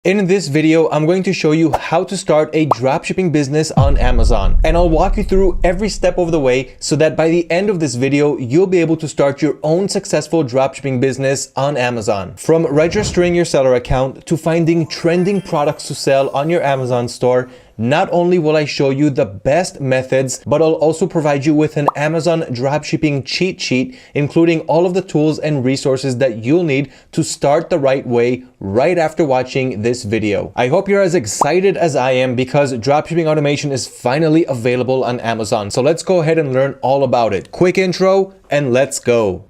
In this video, I'm going to show you how to start a dropshipping business on Amazon. And I'll walk you through every step of the way so that by the end of this video, you'll be able to start your own successful dropshipping business on Amazon. From registering your seller account to finding trending products to sell on your Amazon store, not only will I show you the best methods, but I'll also provide you with an Amazon dropshipping cheat sheet, including all of the tools and resources that you'll need to start the right way right after watching this video. I hope you're as excited as I am because dropshipping automation is finally available on Amazon. So let's go ahead and learn all about it. Quick intro and let's go.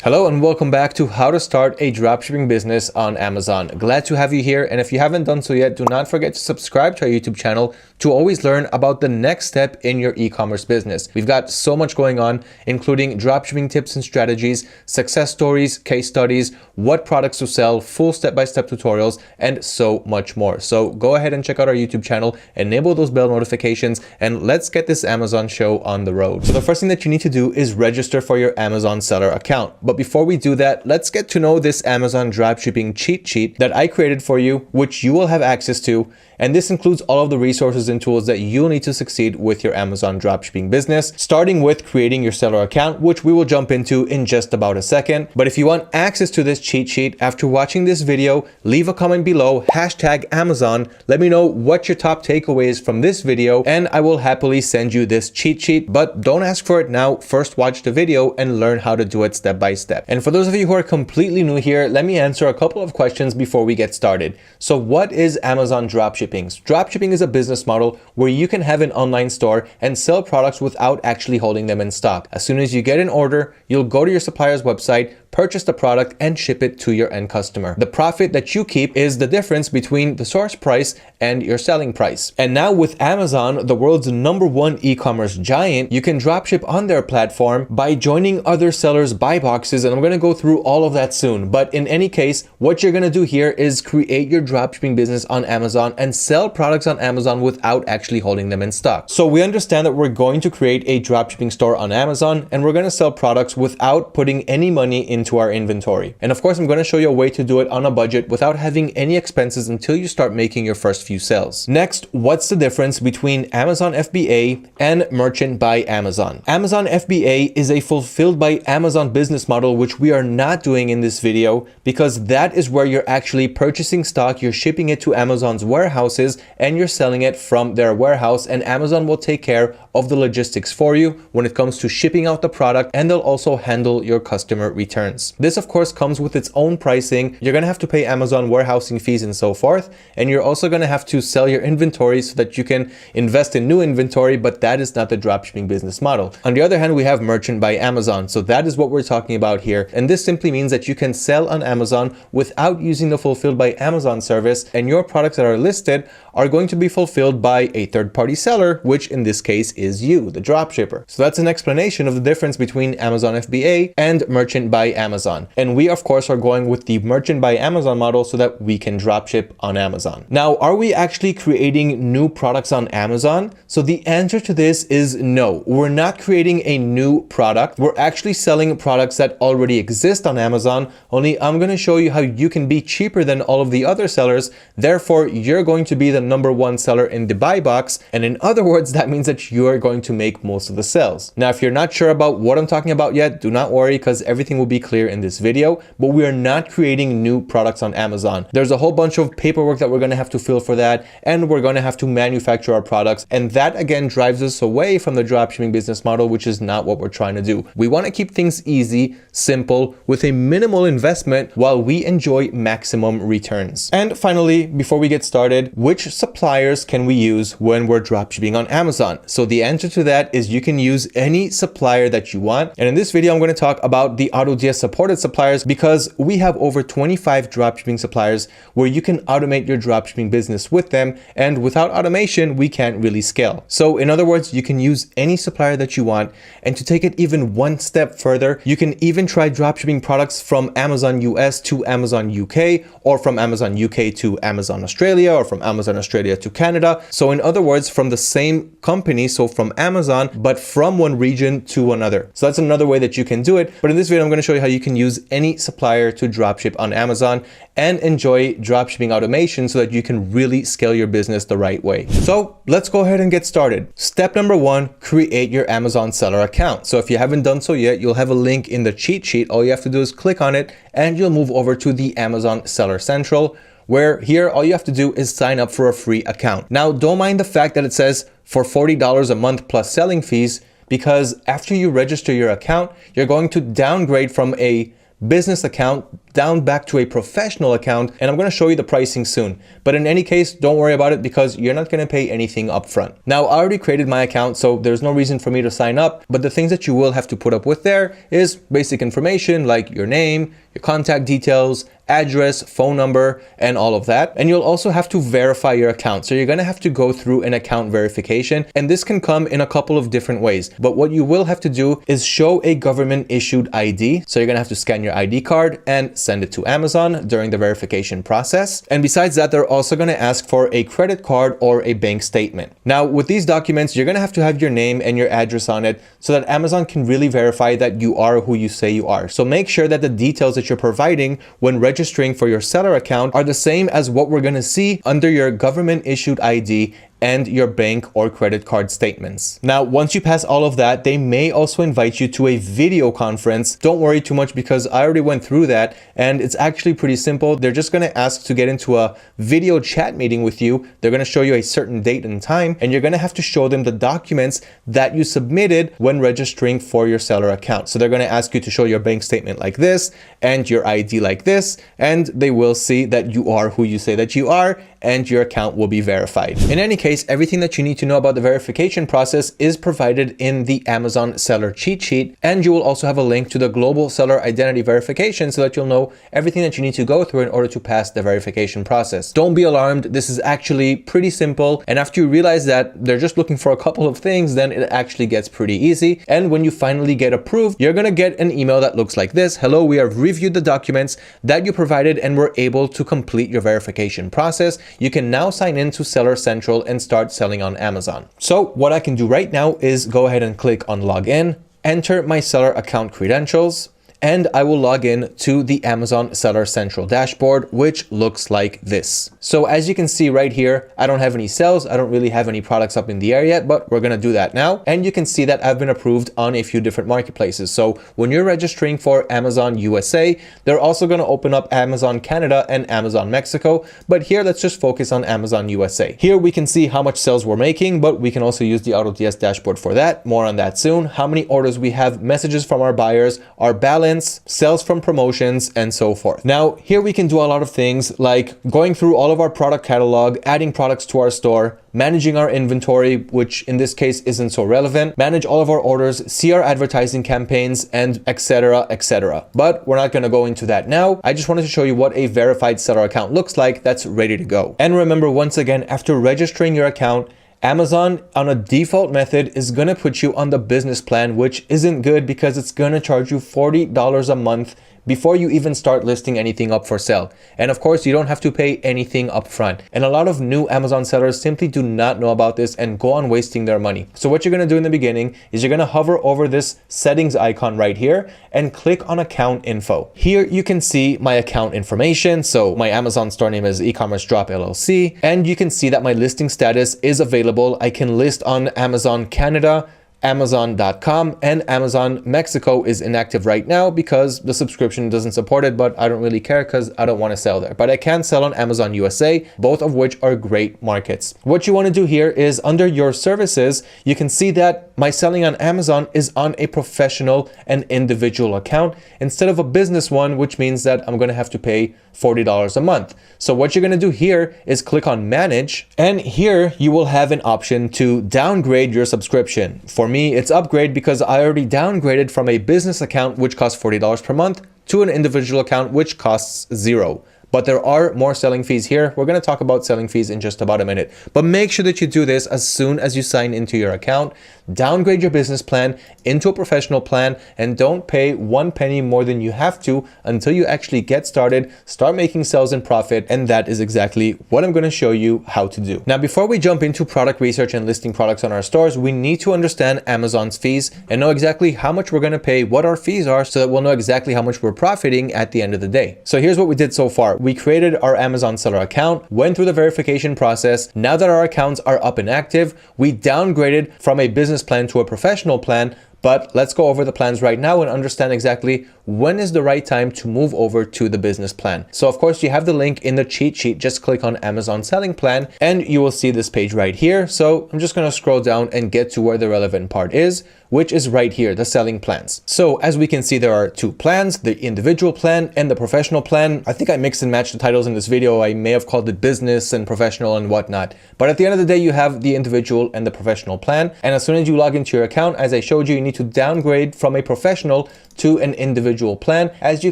Hello and welcome back to how to start a dropshipping business on Amazon. Glad to have you here, and if you haven't done so yet, do not forget to subscribe to our YouTube channel to always learn about the next step in your e-commerce business. We've got so much going on, including dropshipping tips and strategies, success stories, case studies, what products to sell, full step-by-step tutorials, and so much more. So go ahead and check out our YouTube channel, enable those bell notifications, and let's get this Amazon show on the road. So the first thing that you need to do is register for your Amazon seller account. But before we do that, let's get to know this Amazon dropshipping cheat sheet that I created for you, which you will have access to. And this includes all of the resources and tools that you'll need to succeed with your Amazon dropshipping business, starting with creating your seller account, which we will jump into in just about a second. But if you want access to this cheat sheet after watching this video, leave a comment below, hashtag Amazon. Let me know what your top takeaway is from this video, and I will happily send you this cheat sheet. But don't ask for it now. First, watch the video and learn how to do it step by step. And for those of you who are completely new here, let me answer a couple of questions before we get started. So what is Amazon dropshipping? Dropshipping is a business model where you can have an online store and sell products without actually holding them in stock. As soon as you get an order, you'll go to your supplier's website, purchase the product, and ship it to your end customer. The profit that you keep is the difference between the source price and your selling price. And now with Amazon, the world's #1 e-commerce giant, you can dropship on their platform by joining other sellers' buy boxes, and I'm gonna go through all of that soon. But in any case, what you're gonna do here is create your dropshipping business on Amazon and sell products on Amazon without actually holding them in stock. So we understand that we're going to create a dropshipping store on Amazon, and we're gonna sell products without putting any money into our inventory. And of course, I'm gonna show you a way to do it on a budget without having any expenses until you start making your first few sales. Next, what's the difference between Amazon FBA and Merchant by Amazon? Amazon FBA is a fulfilled by Amazon business model, which we are not doing in this video because that is where you're actually purchasing stock, you're shipping it to Amazon's warehouses, and you're selling it from their warehouse, and Amazon will take care of the logistics for you when it comes to shipping out the product, and they'll also handle your customer returns. This of course comes with its own pricing. You're gonna have to pay Amazon warehousing fees and so forth, and you're also gonna have to sell your inventory so that you can invest in new inventory, but that is not the dropshipping business model. On the other hand, we have Merchant by Amazon. So that is what we're talking about here. And this simply means that you can sell on Amazon without using the Fulfilled by Amazon service, and your products that are listed are going to be fulfilled by a third-party seller, which in this case is you, the dropshipper. So that's an explanation of the difference between Amazon FBA and Merchant by Amazon. And we of course are going with the Merchant by Amazon model so that we can dropship on Amazon. Now, are we actually creating new products on Amazon? So the answer to this is no. We're not creating a new product. We're actually selling products that already exist on Amazon, only I'm going to show you how you can be cheaper than all of the other sellers. Therefore, you're going to be the #1 seller in the buy box. And in other words, that means that you are going to make most of the sales. Now, if you're not sure about what I'm talking about yet, do not worry because everything will be clear in this video, but we are not creating new products on Amazon. There's a whole bunch of paperwork that we're going to have to fill for that, and we're going to have to manufacture our products. And that again drives us away from the dropshipping business model, which is not what we're trying to do. We want to keep things easy, simple, with a minimal investment while we enjoy maximum returns. And finally, before we get started, which suppliers can we use when we're dropshipping on Amazon? So the answer to that is you can use any supplier that you want. And in this video, I'm going to talk about the AutoDS supported suppliers because we have over 25 dropshipping suppliers where you can automate your dropshipping business with them. And without automation, we can't really scale. So in other words, you can use any supplier that you want. And to take it even one step further, you can even try dropshipping products from Amazon US to Amazon UK, or from Amazon UK to Amazon Australia, or from Amazon Australia to Canada. So in other words, from the same company, so from Amazon, but from one region to another. So that's another way that you can do it. But in this video, I'm going to show you how you can use any supplier to dropship on Amazon and enjoy dropshipping automation so that you can really scale your business the right way. So let's go ahead and get started. Step number one, create your Amazon seller account. So if you haven't done so yet, you'll have a link in the cheat sheet. All you have to do is click on it and you'll move over to the Amazon Seller Central, where here all you have to do is sign up for a free account. Now, don't mind the fact that it says for $40 a month plus selling fees, because after you register your account, you're going to downgrade from a business account down back to a professional account, and I'm going to show you the pricing soon. But in any case, don't worry about it because you're not going to pay anything upfront. Now, I already created my account, so there's no reason for me to sign up, but the things that you will have to put up with there is basic information like your name, your contact details, address, phone number, and all of that. And you'll also have to verify your account. So you're going to have to go through an account verification, and this can come in a couple of different ways. But what you will have to do is show a government issued ID. So you're going to have to scan your ID card and send it to Amazon during the verification process. And besides that, they're also going to ask for a credit card or a bank statement. Now, with these documents, you're going to have your name and your address on it so that Amazon can really verify that you are who you say you are. So make sure that the details that you're providing when registering for your seller account are the same as what we're going to see under your government issued ID and your bank or credit card statements. Now, once you pass all of that, they may also invite you to a video conference. Don't worry too much because I already went through that and it's actually pretty simple. They're just gonna ask to get into a video chat meeting with you. They're gonna show you a certain date and time, and you're gonna have to show them the documents that you submitted when registering for your seller account. So they're gonna ask you to show your bank statement like this and your ID like this, and they will see that you are who you say that you are, and your account will be verified. In any case, everything that you need to know about the verification process is provided in the Amazon seller cheat sheet, and you will also have a link to the global seller identity verification so that you'll know everything that you need to go through in order to pass the verification process. Don't be alarmed, this is actually pretty simple, and after you realize that they're just looking for a couple of things, then it actually gets pretty easy. And when you finally get approved, you're gonna get an email that looks like this. Hello, we have reviewed the documents that you provided and we're able to complete your verification process. You can now sign into Seller Central and start selling on Amazon. So what I can do right now is go ahead and click on login, enter my seller account credentials, and I will log in to the Amazon Seller Central dashboard, which looks like this. So as you can see right here, I don't have any sales. I don't really have any products up in the air yet, but we're gonna do that now. And you can see that I've been approved on a few different marketplaces. So when you're registering for Amazon USA, they're also gonna open up Amazon Canada and Amazon Mexico. But here, let's just focus on Amazon USA. Here we can see how much sales we're making, but we can also use the AutoDS dashboard for that. More on that soon. How many orders we have, messages from our buyers, our balance, sales from promotions, and so forth. Now, here we can do a lot of things like going through all of our product catalog, adding products to our store, managing our inventory, which in this case isn't so relevant, manage all of our orders, see our advertising campaigns, and etc, etc. But we're not going to go into that now. I just wanted to show you what a verified seller account looks like that's ready to go. And remember, once again, after registering your account, Amazon on a default method is going to put you on the business plan, which isn't good because it's going to charge you $40 a month before you even start listing anything up for sale. And of course, you don't have to pay anything up front. And a lot of new Amazon sellers simply do not know about this and go on wasting their money. So what you're gonna do in the beginning is you're gonna hover over this settings icon right here and click on account info. Here you can see my account information. So my Amazon store name is e-commerce drop LLC. And you can see that my listing status is available. I can list on Amazon Canada, Amazon.com, and Amazon Mexico is inactive right now because the subscription doesn't support it, but I don't really care because I don't want to sell there. But I can sell on Amazon USA, both of which are great markets. What you want to do here is under your services, you can see that my selling on Amazon is on a professional and individual account instead of a business one, which means that I'm going to have to pay $40 a month. So what you're going to do here is click on manage, and here you will have an option to downgrade your subscription. For me, it's upgrade because I already downgraded from a business account, which costs $40 per month, to an individual account, which costs $0. but there are more selling fees here. We're going to talk about selling fees in just about a minute, but make sure that you do this as soon as you sign into your account. Downgrade your business plan into a professional plan and don't pay 1 penny more than you have to until you actually get started, start making sales and profit. And that is exactly what I'm going to show you how to do. Now, before we jump into product research and listing products on our stores, we need to understand Amazon's fees and know exactly how much we're going to pay, what our fees are, so that we'll know exactly how much we're profiting at the end of the day. So here's what we did so far. We created our Amazon seller account, went through the verification process. Now that our accounts are up and active, we downgraded from a business plan to a professional plan. But let's go over the plans right now and understand exactly when is the right time to move over to the business plan. So of course you have the link in the cheat sheet. Just click on Amazon selling plan and you will see this page right here. So I'm just going to scroll down and get to where the relevant part is, which is right here, the selling plans. So as we can see, there are two plans, the individual plan and the professional plan. I think I mixed and matched the titles in this video. I may have called it business and professional and whatnot. But at the end of the day, you have the individual and the professional plan. And as soon as you log into your account, as I showed you, you need to downgrade from a professional to an individual plan, as you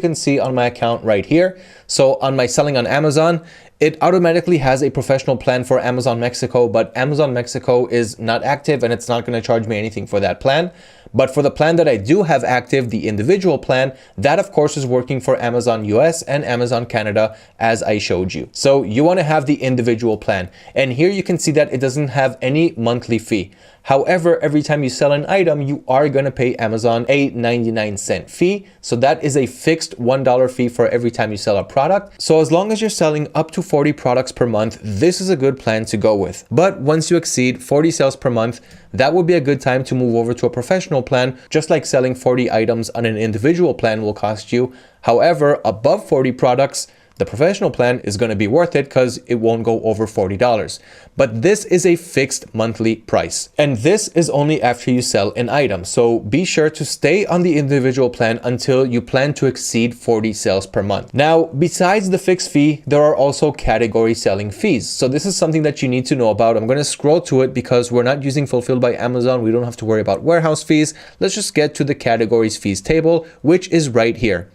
can see on my account right here. So on my selling on Amazon, it automatically has a professional plan for Amazon Mexico, but Amazon Mexico is not active and it's not going to charge me anything for that plan. But for the plan that I do have active, the individual plan, that of course is working for Amazon US and Amazon Canada, as I showed you. So you want to have the individual plan. And here you can see that it doesn't have any monthly fee. However, every time you sell an item, you are going to pay Amazon a 99-cent fee. So that is a fixed $1 fee for every time you sell a product. So as long as you're selling up to 40 products per month, this is a good plan to go with. But once you exceed 40 sales per month, that would be a good time to move over to a professional plan, just like selling 40 items on an individual plan will cost you. However, above 40 products, the professional plan is going to be worth it because it won't go over $40. But this is a fixed monthly price. And this is only after you sell an item. So be sure to stay on the individual plan until you plan to exceed 40 sales per month. Now, besides the fixed fee, there are also category selling fees. So this is something that you need to know about. I'm going to scroll to it because we're not using Fulfilled by Amazon. We don't have to worry about warehouse fees. Let's just get to the categories fees table, which is right here.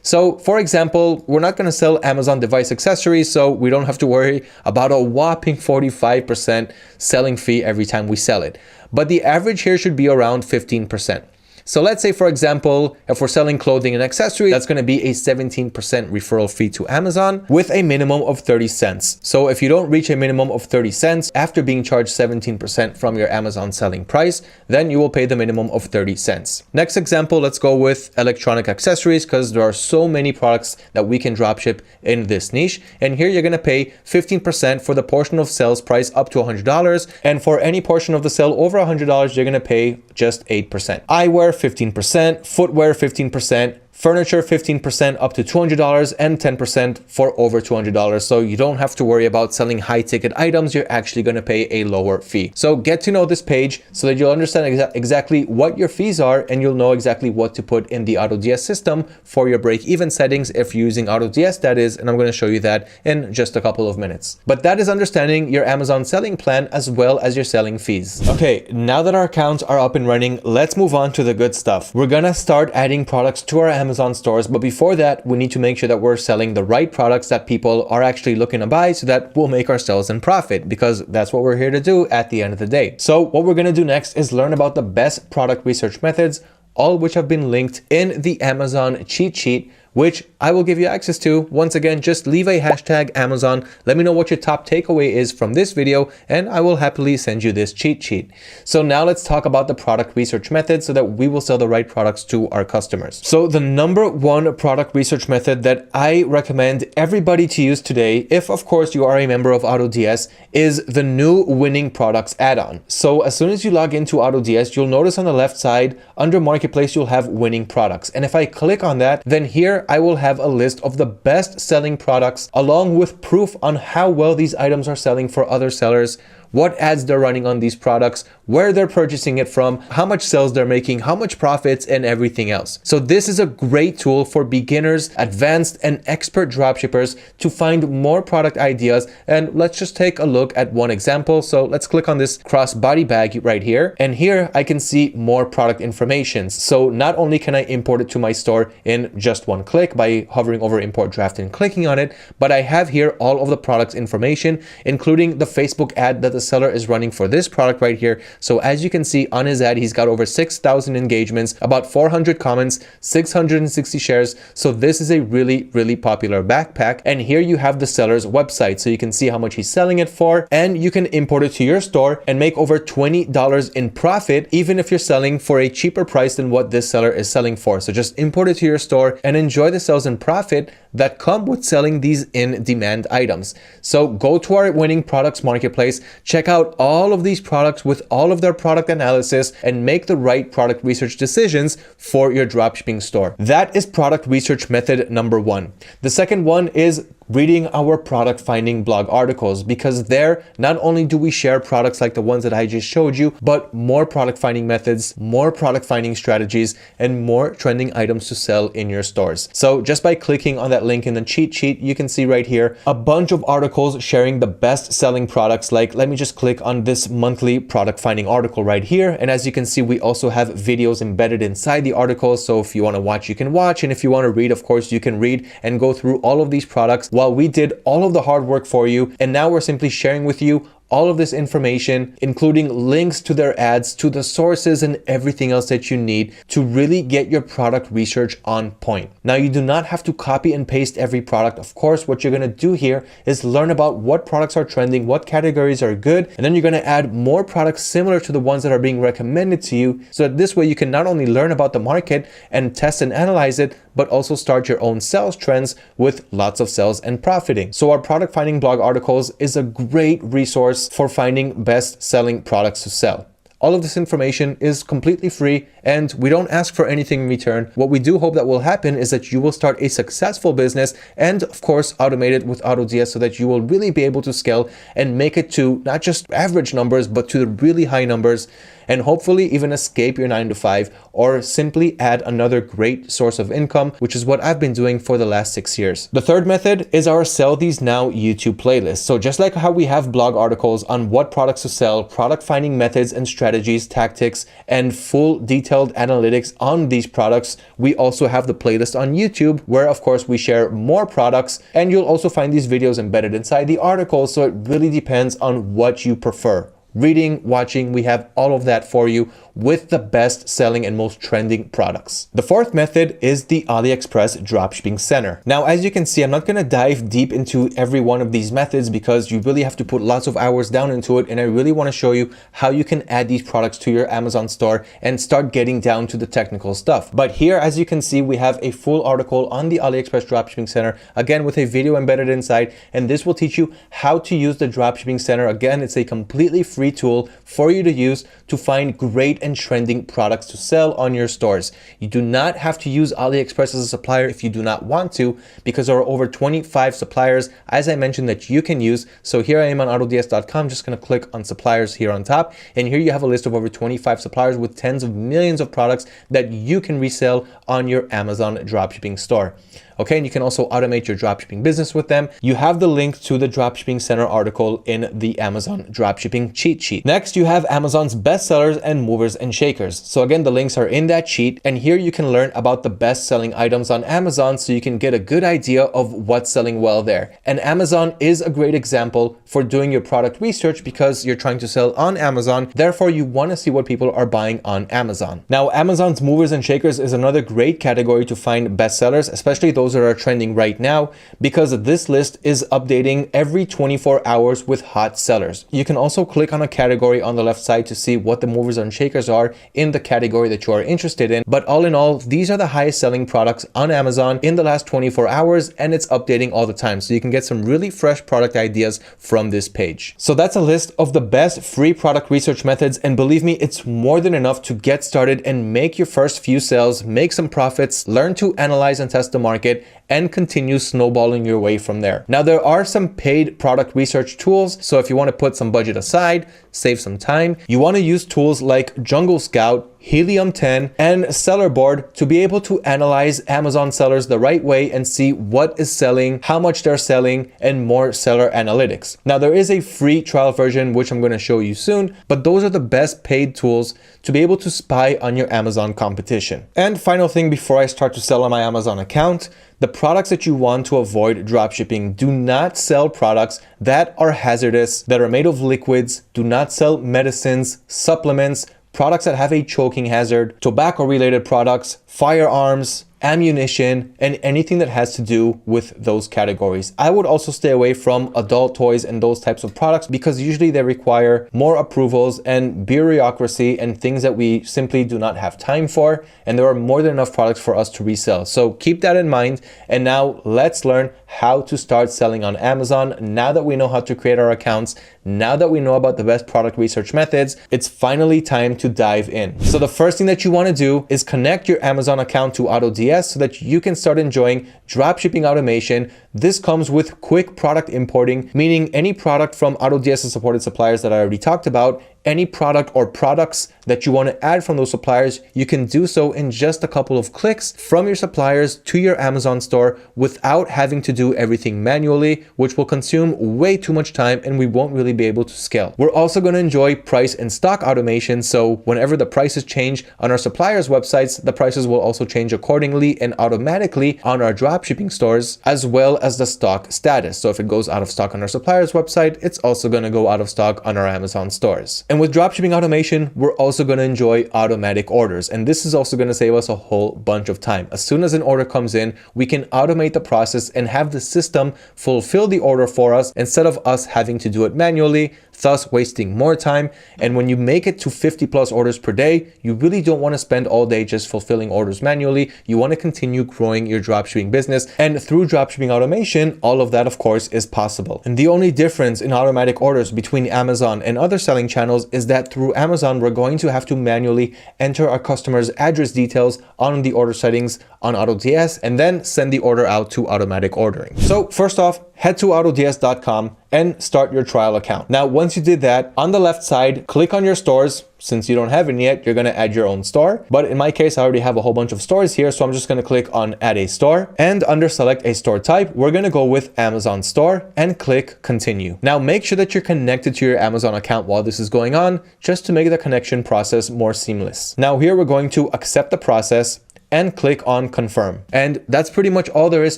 So for example, we're not going to sell Amazon device accessories, so we don't have to worry about a whopping 45% selling fee every time we sell it. But the average here should be around 15%. So let's say, for example, if we're selling clothing and accessories, that's going to be a 17% referral fee to Amazon with a minimum of 30 cents. So if you don't reach a minimum of 30 cents after being charged 17% from your Amazon selling price, then you will pay the minimum of 30 cents. Next example, let's go with electronic accessories because there are so many products that we can dropship in this niche. And here you're going to pay 15% for the portion of sales price up to $100. And for any portion of the sale over $100, you're going to pay just 8%. Eyewear, 15%, footwear 15%, furniture 15% up to $200, and 10% for over $200. So you don't have to worry about selling high ticket items. You're actually going to pay a lower fee. So get to know this page so that you'll understand exactly what your fees are, and you'll know exactly what to put in the AutoDS system for your break-even settings if you're using AutoDS, that is, and I'm going to show you that in just a couple of minutes. But that is understanding your Amazon selling plan as well as your selling fees. Okay, now that our accounts are up and running, let's move on to the good stuff. We're going to start adding products to our Amazon stores, but before that, we need to make sure that we're selling the right products that people are actually looking to buy so that we'll make our sales and profit, because that's what we're here to do at the end of the day. So what we're going to do next is learn about the best product research methods, all which have been linked in the Amazon cheat sheet, which I will give you access to. Once again, just leave a hashtag Amazon. Let me know what your top takeaway is from this video, and I will happily send you this cheat sheet. So now let's talk about the product research method so that we will sell the right products to our customers. So the number one product research method that I recommend everybody to use today, if of course you are a member of AutoDS, is the new winning products add-on. So as soon as you log into AutoDS, you'll notice on the left side under Marketplace, you'll have winning products. And if I click on that, then here I will have a list of the best selling products along with proof on how well these items are selling for other sellers what ads they're running on these products, where they're purchasing it from, how much sales they're making, how much profits, and everything else. So this is a great tool for beginners, advanced, and expert dropshippers to find more product ideas. And let's just take a look at one example. So let's click on this crossbody bag right here. And here I can see more product information. So not only can I import it to my store in just one click by hovering over import draft and clicking on it, but I have here all of the product's information, including the Facebook ad that the seller is running for this product right here. So as you can see on his ad, he's got over 6,000 engagements, about 400 comments, 660 shares. So this is a really, really popular backpack. And here you have the seller's website. So you can see how much he's selling it for, and you can import it to your store and make over $20 in profit, even if you're selling for a cheaper price than what this seller is selling for. So just import it to your store and enjoy the sales and profit that come with selling these in-demand items. So go to our winning products marketplace, check out all of these products with all of their product analysis, and make the right product research decisions for your dropshipping store. That is product research method number one. The second one is reading our product finding blog articles, because there not only do we share products like the ones that I just showed you, but more product finding methods, more product finding strategies, and more trending items to sell in your stores. So just by clicking on that link in the cheat sheet, you can see right here a bunch of articles sharing the best selling products. Like, let me just click on this monthly product finding article right here. And as you can see, we also have videos embedded inside the article. So if you want to watch, you can watch. And if you want to read, of course, you can read and go through all of these products while we did all of the hard work for you. And now we're simply sharing with you all of this information, including links to their ads, to the sources, and everything else that you need to really get your product research on point. Now, you do not have to copy and paste every product. Of course, what you're going to do here is learn about what products are trending, what categories are good, and then you're going to add more products similar to the ones that are being recommended to you. So that this way you can not only learn about the market and test and analyze it, but also start your own sales trends with lots of sales and profiting. So our product finding blog articles is a great resource for finding best selling products to sell. All of this information is completely free and we don't ask for anything in return. What we do hope that will happen is that you will start a successful business and of course automate it with AutoDS so that you will really be able to scale and make it to not just average numbers, but to the really high numbers, and hopefully even escape your 9-to-5 or simply add another great source of income, which is what I've been doing for the last 6 years. The third method is our Sell These Now YouTube playlist. So just like how we have blog articles on what products to sell, product finding methods and strategies, tactics, and full detailed analytics on these products, we also have the playlist on YouTube where of course we share more products, and you'll also find these videos embedded inside the articles. So it really depends on what you prefer. Reading, watching, we have all of that for you with the best selling and most trending products. The fourth method is the AliExpress Dropshipping Center. Now, as you can see, I'm not going to dive deep into every one of these methods because you really have to put lots of hours down into it. And I really want to show you how you can add these products to your Amazon store and start getting down to the technical stuff. But here, as you can see, we have a full article on the AliExpress Dropshipping Center, again, with a video embedded inside. And this will teach you how to use the Dropshipping Center. Again, it's a completely free tool for you to use to find great and trending products to sell on your stores. You do not have to use AliExpress as a supplier if you do not want to, because there are over 25 suppliers, as I mentioned, that you can use. So here I am on AutoDS.com, just going to click on suppliers here on top. And here you have a list of over 25 suppliers with tens of millions of products that you can resell on your Amazon dropshipping store. Okay, and you can also automate your dropshipping business with them. You have the link to the Dropshipping Center article in the Amazon dropshipping cheat sheet. Next, you have Amazon's best sellers and movers and shakers. So again, the links are in that sheet, and here you can learn about the best selling items on Amazon so you can get a good idea of what's selling well there. And Amazon is a great example for doing your product research because you're trying to sell on Amazon. Therefore, you want to see what people are buying on Amazon. Now, Amazon's movers and shakers is another great category to find best sellers, especially those that are trending right now, because this list is updating every 24 hours with hot sellers. You can also click on a category on the left side to see what the movers and shakers makers are in the category that you are interested in. But all in all, these are the highest selling products on Amazon in the last 24 hours, and it's updating all the time. So you can get some really fresh product ideas from this page. So that's a list of the best free product research methods. And believe me, it's more than enough to get started and make your first few sales, make some profits, learn to analyze and test the market, and continue snowballing your way from there. Now, there are some paid product research tools. So if you want to put some budget aside, save some time, you want to use tools like Jungle Scout, Helium 10, and Sellerboard to be able to analyze Amazon sellers the right way and see what is selling, how much they're selling, and more seller analytics. Now, there is a free trial version, which I'm going to show you soon, but those are the best paid tools to be able to spy on your Amazon competition. And final thing before I start to sell on my Amazon account, the products that you want to avoid dropshipping: do not sell products that are hazardous, that are made of liquids. Do not sell medicines, supplements, products that have a choking hazard, tobacco related products, firearms, ammunition, and anything that has to do with those categories. I would also stay away from adult toys and those types of products because usually they require more approvals and bureaucracy and things that we simply do not have time for. And there are more than enough products for us to resell. So keep that in mind. And now let's learn how to start selling on Amazon. Now that we know how to create our accounts, now that we know about the best product research methods, it's finally time to dive in. So the first thing that you want to do is connect your Amazon account to AutoDS so that you can start enjoying dropshipping automation. This comes with quick product importing, meaning any product from AutoDS supported suppliers that I already talked about, any product or products that you want to add from those suppliers, you can do so in just a couple of clicks from your suppliers to your Amazon store without having to do everything manually, which will consume way too much time and we won't really be able to scale. We're also going to enjoy price and stock automation. So whenever the prices change on our suppliers' websites, the prices will also change accordingly and automatically on our dropshipping stores, as well as the stock status. So if it goes out of stock on our supplier's website, it's also going to go out of stock on our Amazon stores. And with dropshipping automation, we're also going to enjoy automatic orders. And this is also going to save us a whole bunch of time. As soon as an order comes in, we can automate the process and have the system fulfill the order for us instead of us having to do it manually, thus wasting more time. And when you make it to 50 plus orders per day, you really don't want to spend all day just fulfilling orders manually. You want to continue growing your dropshipping business. And through dropshipping automation, all of that, of course, is possible. And the only difference in automatic orders between Amazon and other selling channels is that through Amazon, we're going to have to manually enter our customer's address details on the order settings on AutoDS and then send the order out to automatic ordering. So first off, head to autods.com and start your trial account. Now, once you did that, on the left side, click on your stores. Since you don't have any yet, you're going to add your own store. But in my case, I already have a whole bunch of stores here. So I'm just going to click on add a store, and under select a store type, we're going to go with Amazon store and click continue. Now make sure that you're connected to your Amazon account while this is going on, just to make the connection process more seamless. Now here we're going to accept the process and click on confirm. And that's pretty much all there is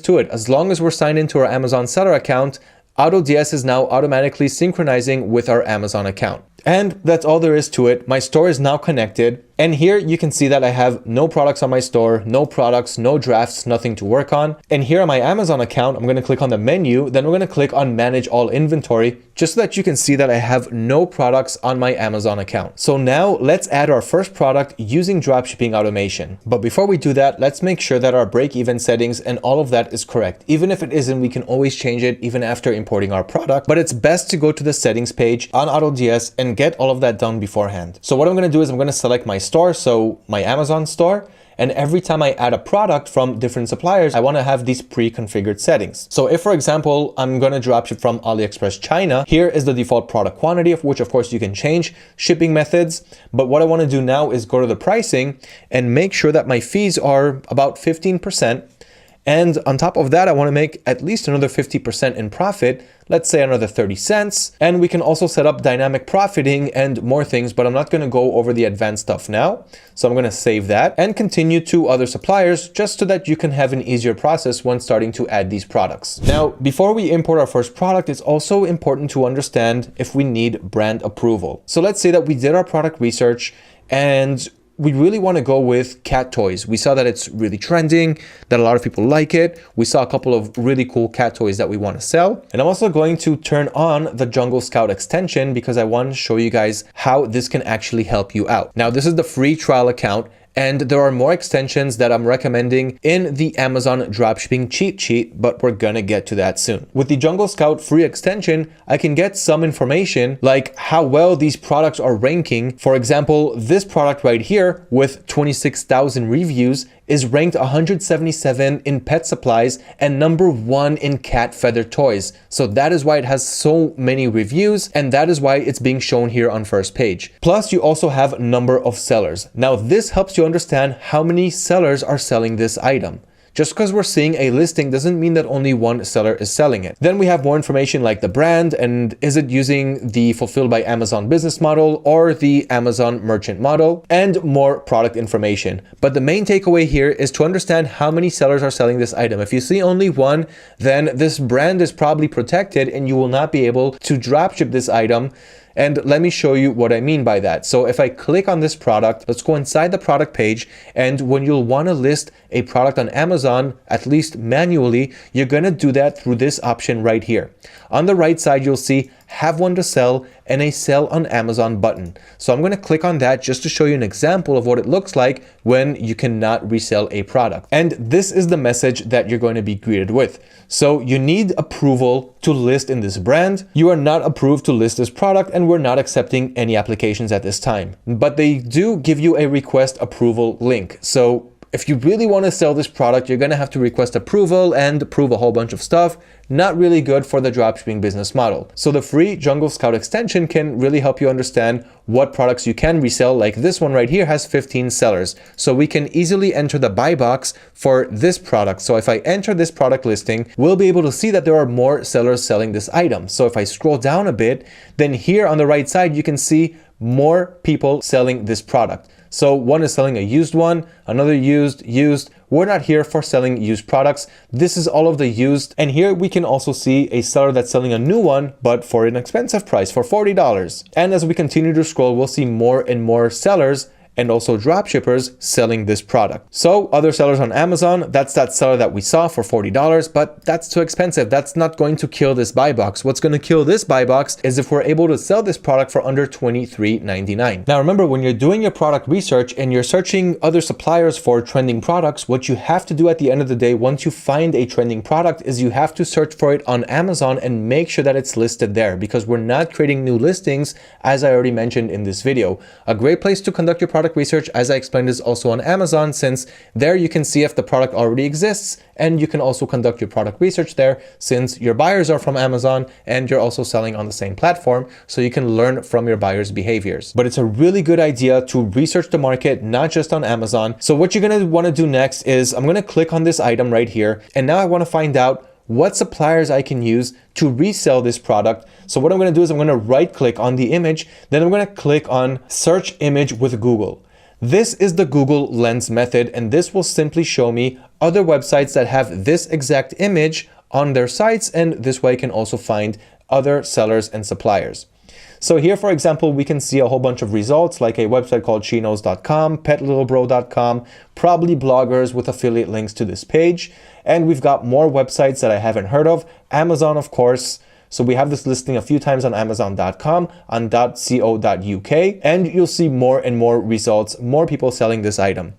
to it. As long as we're signed into our Amazon seller account, AutoDS is now automatically synchronizing with our Amazon account. And that's all there is to it. My store is now connected. And here you can see that I have no products on my store, no products, no drafts, nothing to work on. And here on my Amazon account, I'm going to click on the menu. Then we're going to click on manage all inventory, just so that you can see that I have no products on my Amazon account. So now let's add our first product using dropshipping automation. But before we do that, let's make sure that our break-even settings and all of that is correct. Even if it isn't, we can always change it even after importing our product. But it's best to go to the settings page on AutoDS and get all of that done beforehand. So what I'm going to do is I'm going to select my store, so my Amazon store, and every time I add a product from different suppliers, I want to have these pre-configured settings. So if, for example, I'm going to dropship from AliExpress China, here is the default product quantity, of which of course you can change shipping methods. But what I want to do now is go to the pricing and make sure that my fees are about 15%. And on top of that, I want to make at least another 50% in profit, let's say another 30 cents. And we can also set up dynamic profiting and more things, but I'm not going to go over the advanced stuff now. So I'm going to save that and continue to other suppliers, just so that you can have an easier process when starting to add these products. Now, before we import our first product, it's also important to understand if we need brand approval. So let's say that we did our product research and we really want to go with cat toys. We saw that it's really trending, that a lot of people like it. We saw a couple of really cool cat toys that we want to sell. And I'm also going to turn on the Jungle Scout extension because I want to show you guys how this can actually help you out. Now, this is the free trial account, and there are more extensions that I'm recommending in the Amazon dropshipping cheat sheet, but we're gonna get to that soon. With the Jungle Scout free extension, I can get some information like how well these products are ranking. For example, this product right here with 26,000 reviews is ranked 177 in pet supplies and #1 in cat feather toys. So that is why it has so many reviews, and that is why it's being shown here on first page. Plus, you also have number of sellers. Now, this helps you understand how many sellers are selling this item. Just because we're seeing a listing doesn't mean that only one seller is selling it. Then we have more information like the brand and is it using the Fulfilled by Amazon business model or the Amazon merchant model, and more product information. But the main takeaway here is to understand how many sellers are selling this item. If you see only one, then this brand is probably protected and you will not be able to dropship this item. And let me show you what I mean by that. So if I click on this product, let's go inside the product page. And when you'll want to list a product on Amazon, at least manually, you're going to do that through this option right here. On the right side, you'll see have one to sell and a sell on Amazon button. So I'm going to click on that just to show you an example of what it looks like when you cannot resell a product. And this is the message that you're going to be greeted with. So you need approval to list in this brand. You are not approved to list this product and we're not accepting any applications at this time. But they do give you a request approval link. So if you really want to sell this product, you're going to have to request approval and approve a whole bunch of stuff. Not really good for the dropshipping business model. So the free Jungle Scout extension can really help you understand what products you can resell. Like this one right here has 15 sellers. So we can easily enter the buy box for this product. So if I enter this product listing, we'll be able to see that there are more sellers selling this item. So if I scroll down a bit, then here on the right side, you can see more people selling this product. So one is selling a used one, another used. We're not here for selling used products. This is all of the used. And here we can also see a seller that's selling a new one, but for an expensive price, for $40. And as we continue to scroll, we'll see more and more sellers and also drop shippers selling this product. So other sellers on Amazon, that's that seller that we saw for $40, but that's too expensive. That's not going to kill this buy box. What's going to kill this buy box is if we're able to sell this product for under $23.99. Now remember, when you're doing your product research and you're searching other suppliers for trending products, what you have to do at the end of the day, once you find a trending product, is you have to search for it on Amazon and make sure that it's listed there, because we're not creating new listings, as I already mentioned in this video. A great place to conduct your product research, as I explained, is also on Amazon, since there you can see if the product already exists, and you can also conduct your product research there since your buyers are from Amazon and you're also selling on the same platform, so you can learn from your buyers' behaviors. But it's a really good idea to research the market, not just on Amazon. So what you're going to want to do next is I'm going to click on this item right here, and now I want to find out what suppliers I can use to resell this product. So what I'm going to do is I'm going to right click on the image, then I'm going to click on search image with Google. This is the Google Lens method, and this will simply show me other websites that have this exact image on their sites, and this way I can also find other sellers and suppliers. So here, for example, we can see a whole bunch of results, like a website called sheknows.com, petlittlebro.com, probably bloggers with affiliate links to this page. And we've got more websites that I haven't heard of. Amazon, of course. So we have this listing a few times on Amazon.com, on .co.uk, and you'll see more and more results, more people selling this item.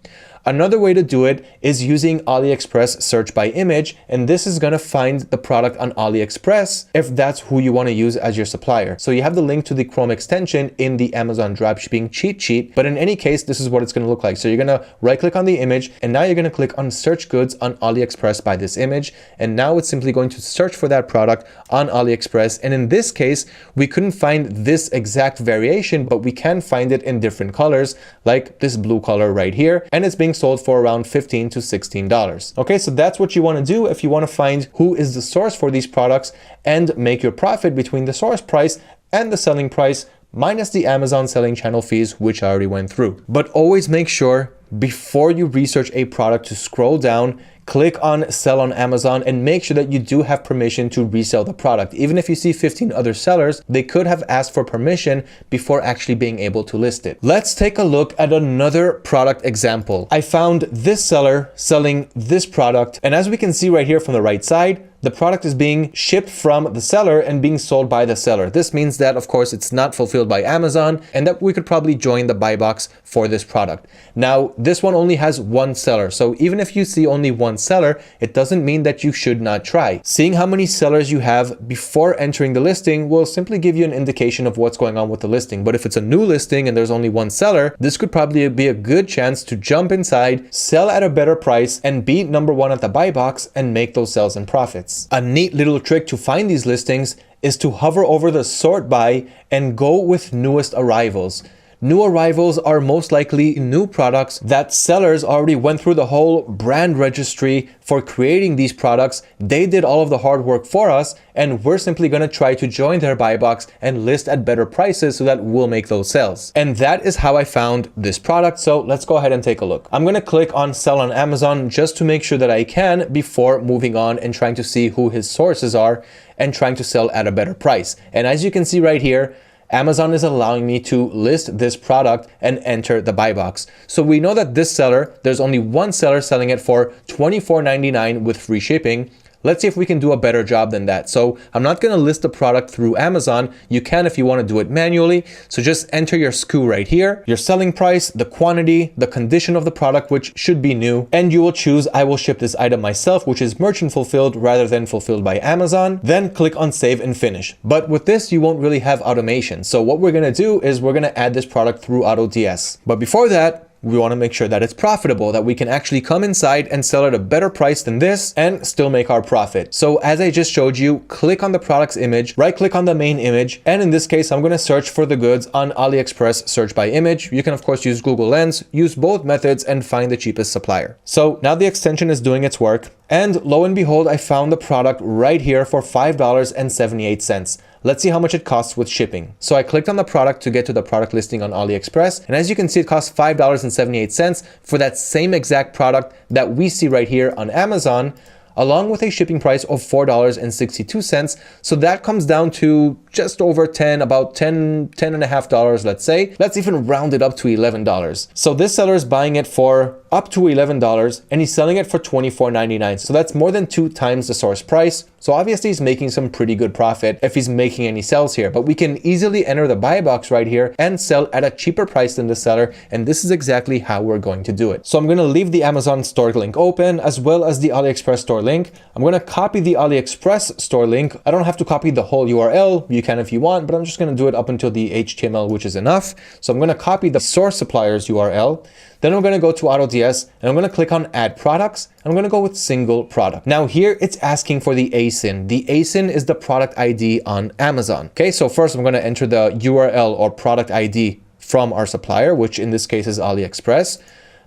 Another way to do it is using AliExpress search by image, and this is going to find the product on AliExpress if that's who you want to use as your supplier. So you have the link to the Chrome extension in the Amazon dropshipping cheat sheet, but in any case, this is what it's going to look like. So you're going to right click on the image, and now you're going to click on search goods on AliExpress by this image, and now it's simply going to search for that product on AliExpress. And in this case, we couldn't find this exact variation, but we can find it in different colors, like this blue color right here, and it's being sold for around $15 to $16. Okay, so that's what you want to do if you want to find who is the source for these products and make your profit between the source price and the selling price minus the Amazon selling channel fees, which I already went through. But always make sure before you research a product to scroll down, click on sell on Amazon and make sure that you do have permission to resell the product. Even if you see 15 other sellers, they could have asked for permission before actually being able to list it. Let's take a look at another product example. I found this seller selling this product, and as we can see right here from the right side, the product is being shipped from the seller and being sold by the seller. This means that, of course, it's not fulfilled by Amazon and that we could probably join the buy box for this product. Now, this one only has one seller. So even if you see only one seller, it doesn't mean that you should not try. Seeing how many sellers you have before entering the listing will simply give you an indication of what's going on with the listing. But if it's a new listing and there's only one seller, this could probably be a good chance to jump inside, sell at a better price, and be number one at the buy box and make those sales and profits. A neat little trick to find these listings is to hover over the sort by and go with newest arrivals. New arrivals are most likely new products that sellers already went through the whole brand registry for creating these products. They did all of the hard work for us, and we're simply going to try to join their buy box and list at better prices so that we'll make those sales. And that is how I found this product. So let's go ahead and take a look. I'm going to click on sell on Amazon just to make sure that I can before moving on and trying to see who his sources are and trying to sell at a better price. And as you can see right here, Amazon is allowing me to list this product and enter the buy box. So we know that this seller, there's only one seller selling it for $24.99 with free shipping. Let's see if we can do a better job than that. So I'm not going to list the product through Amazon. You can if you want to do it manually. So just enter your SKU right here, your selling price, the quantity, the condition of the product, which should be new, and you will choose I will ship this item myself, which is merchant fulfilled rather than fulfilled by Amazon. Then click on save and finish. But with this, you won't really have automation. So what we're going to do is we're going to add this product through AutoDS. But before that, we want to make sure that it's profitable, that we can actually come inside and sell at a better price than this and still make our profit. So as I just showed you, click on the product's image, right click on the main image. And in this case, I'm going to search for the goods on AliExpress, search by image. You can of course use Google Lens, use both methods and find the cheapest supplier. So now the extension is doing its work. And lo and behold, I found the product right here for $5.78. Let's see how much it costs with shipping. So I clicked on the product to get to the product listing on AliExpress. And as you can see, it costs $5.78 for that same exact product that we see right here on Amazon, along with a shipping price of $4.62. So that comes down to just over 10, about $10 and a half, let's say. Let's even round it up to $11. So this seller is buying it for up to $11 and he's selling it for $24.99. So that's more than 2 times the source price. So obviously he's making some pretty good profit if he's making any sales here, but we can easily enter the buy box right here and sell at a cheaper price than the seller. And this is exactly how we're going to do it. So I'm going to leave the Amazon store link open as well as the AliExpress store link. I'm going to copy the AliExpress store link. I don't have to copy the whole URL. You can if you want, but I'm just going to do it up until the HTML, which is enough. So I'm going to copy the source supplier's URL. Then I'm going to go to AutoDS and I'm going to click on add products. I'm going to go with single product. Now here it's asking for the ASIN. The ASIN is the product ID on Amazon. Okay, so first I'm going to enter the URL or product ID from our supplier, which in this case is AliExpress.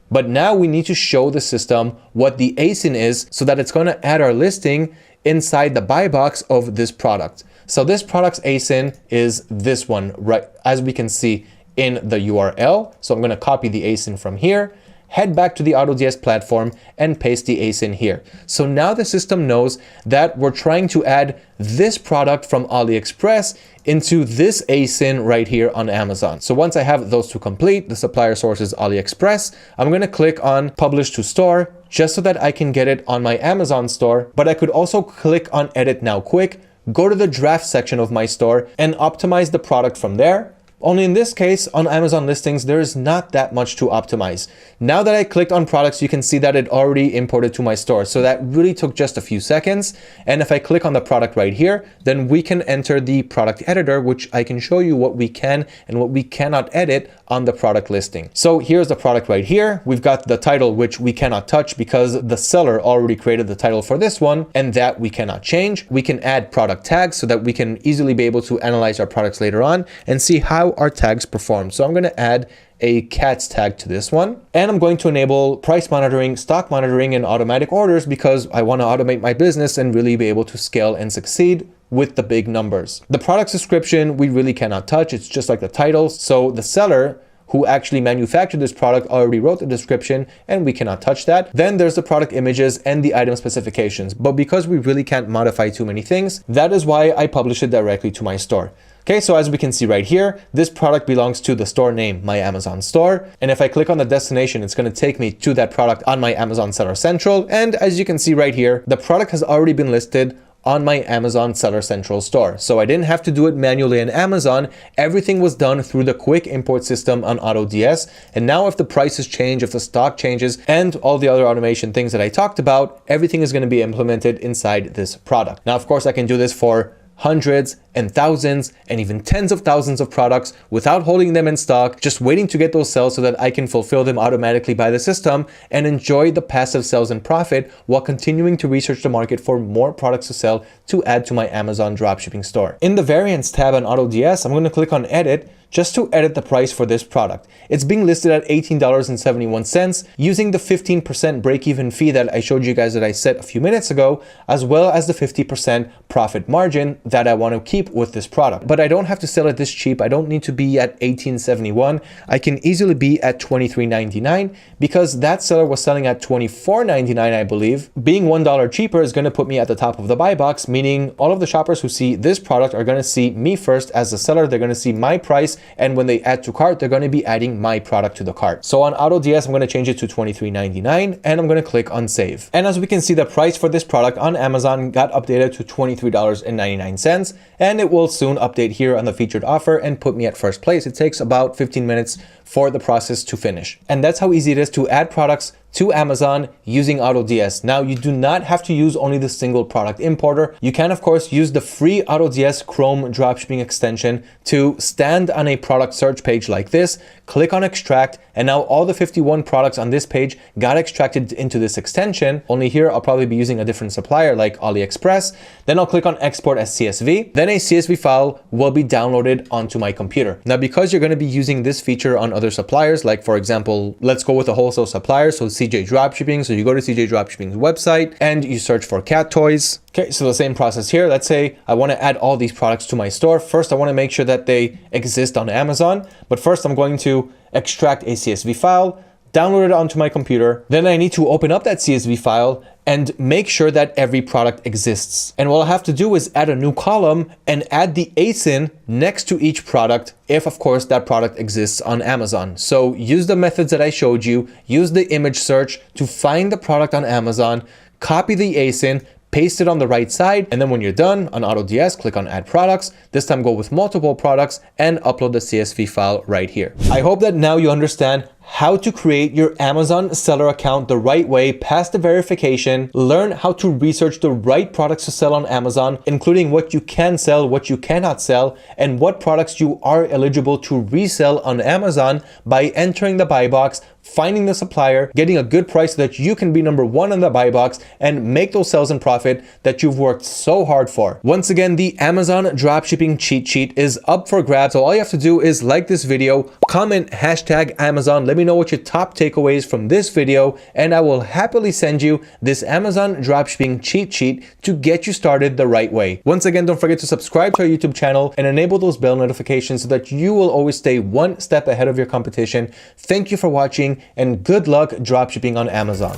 But now we need to show the system what the ASIN is so that it's going to add our listing inside the buy box of this product. So this product's ASIN is this one, right? As we can see in the URL. So I'm going to copy the ASIN from here, head back to the AutoDS platform and paste the ASIN here. So now the system knows that we're trying to add this product from AliExpress into this ASIN right here on Amazon. So once I have those two complete, the supplier source is AliExpress, I'm going to click on publish to store just so that I can get it on my Amazon store. But I could also click on edit now quick, go to the draft section of my store and optimize the product from there. Only in this case, on Amazon listings, there is not that much to optimize. Now that I clicked on products, you can see that it already imported to my store. So that really took just a few seconds. And if I click on the product right here, then we can enter the product editor, which I can show you what we can and what we cannot edit on the product listing. So here's the product right here. We've got the title, which we cannot touch because the seller already created the title for this one, and that we cannot change. We can add product tags so that we can easily be able to analyze our products later on and see how our tags perform. So I'm going to add a CATS tag to this one, and I'm going to enable price monitoring, stock monitoring, and automatic orders because I want to automate my business and really be able to scale and succeed with the big numbers. The product description we really cannot touch. It's just like the title. So the seller who actually manufactured this product already wrote the description and we cannot touch that. Then there's the product images and the item specifications. But because we really can't modify too many things, that is why I publish it directly to my store. Okay, so as we can see right here, this product belongs to the store name, my Amazon store. And if I click on the destination, it's going to take me to that product on my Amazon Seller Central. And as you can see right here, the product has already been listed on my Amazon Seller Central store. So I didn't have to do it manually in Amazon. Everything was done through the quick import system on AutoDS. And now if the prices change, if the stock changes, and all the other automation things that I talked about, everything is going to be implemented inside this product. Now, of course, I can do this for hundreds and thousands and even tens of thousands of products without holding them in stock, just waiting to get those sales so that I can fulfill them automatically by the system and enjoy the passive sales and profit while continuing to research the market for more products to sell to add to my Amazon dropshipping store. In the variants tab on AutoDS, I'm going to click on edit just to edit the price for this product. It's being listed at $18.71 using the 15% break-even fee that I showed you guys that I set a few minutes ago, as well as the 50% profit margin that I want to keep with this product. But I don't have to sell it this cheap. I don't need to be at $18.71. I can easily be at $23.99 because that seller was selling at $24.99, I believe. Being $1 cheaper is going to put me at the top of the buy box, meaning all of the shoppers who see this product are going to see me first as the seller. They're going to see my price, and when they add to cart, they're going to be adding my product to the cart. So on AutoDS, I'm going to change it to $23.99 and I'm going to click on save. And as we can see, the price for this product on Amazon got updated to $23.99, and it will soon update here on the featured offer and put me at first place. It takes about 15 minutes for the process to finish. And that's how easy it is to add products to Amazon using AutoDS. Now, you do not have to use only the single product importer. You can, of course, use the free AutoDS Chrome dropshipping extension to stand on a product search page like this, click on extract, and now all the 51 products on this page got extracted into this extension. Only here, I'll probably be using a different supplier like AliExpress. Then I'll click on export as CSV. Then a CSV file will be downloaded onto my computer. Now, because you're going to be using this feature on other suppliers, like for example, let's go with a wholesale supplier, so CJ Dropshipping. So you go to CJ Dropshipping's website and you search for cat toys. Okay, so the same process here. Let's say I want to add all these products to my store. First, I want to make sure that they exist on Amazon. But first, I'm going to extract a CSV file, download it onto my computer. Then I need to open up that CSV file and make sure that every product exists. And what I'll have to do is add a new column and add the ASIN next to each product if, of course, that product exists on Amazon. So use the methods that I showed you, use the image search to find the product on Amazon, copy the ASIN, paste it on the right side, and then when you're done on AutoDS, click on add products. This time go with multiple products and upload the CSV file right here. I hope that now you understand how to create your Amazon seller account the right way, pass the verification, learn how to research the right products to sell on Amazon, including what you can sell, what you cannot sell, and what products you are eligible to resell on Amazon by entering the buy box, finding the supplier, getting a good price so that you can be number one on the buy box and make those sales and profit that you've worked so hard for. Once again, the Amazon dropshipping cheat sheet is up for grabs. So all you have to do is like this video, comment #Amazon, let me know what your top takeaways from this video, and I will happily send you this Amazon dropshipping cheat sheet to get you started the right way. Once again, don't forget to subscribe to our YouTube channel and enable those bell notifications so that you will always stay one step ahead of your competition. Thank you for watching and good luck dropshipping on Amazon.